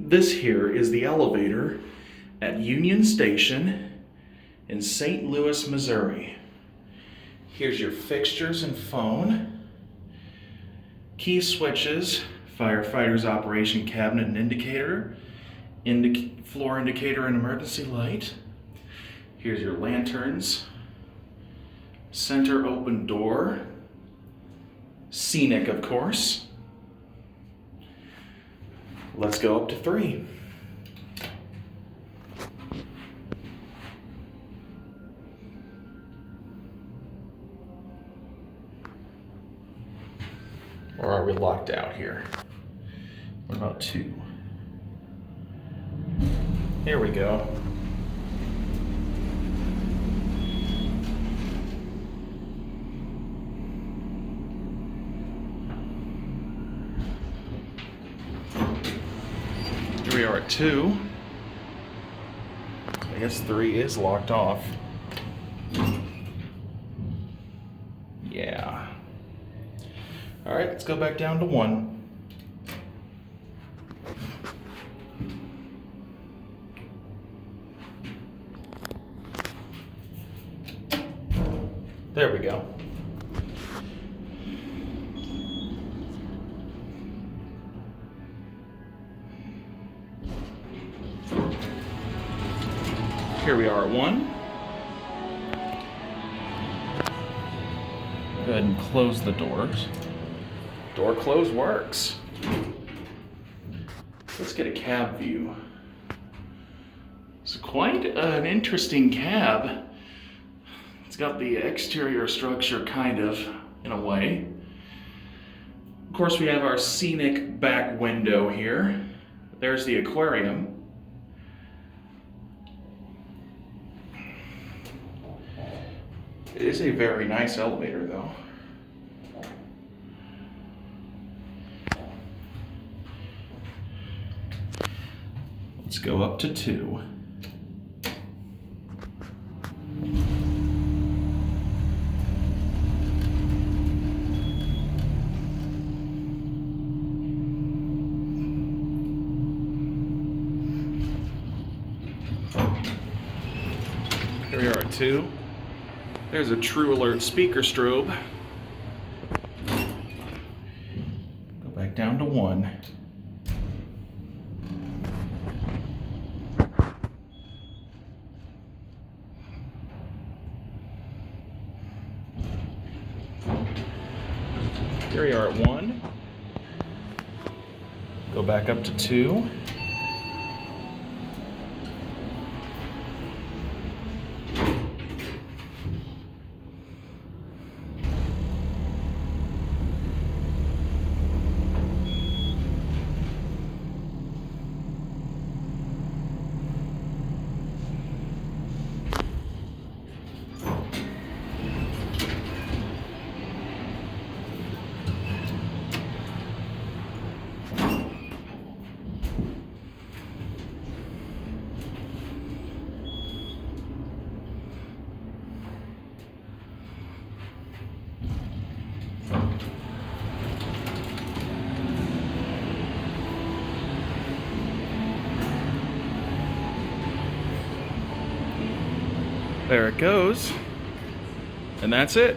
This here is the elevator at Union Station in St. Louis, Missouri. Here's your fixtures and phone, key switches, firefighter's operation cabinet and indicator, floor indicator and emergency light. Here's your lanterns, center open door, scenic of course. Let's go up to 3. Or are we locked out here? What about 2? Here we go. Here we are at 2. I guess 3 is locked off. Yeah. All right, let's go back down to 1. There we go. Here we are at 1. Go ahead and close the doors. Door close works. Let's get a cab view. It's quite an interesting cab. It's got the exterior structure kind of, in a way. Of course, we have our scenic back window here. There's the aquarium. It is a very nice elevator, though. Let's go up to 2. Here we are at 2. There's a True Alert speaker strobe. Go back down to 1. Here we are at 1. Go back up to 2. There it goes, and that's it.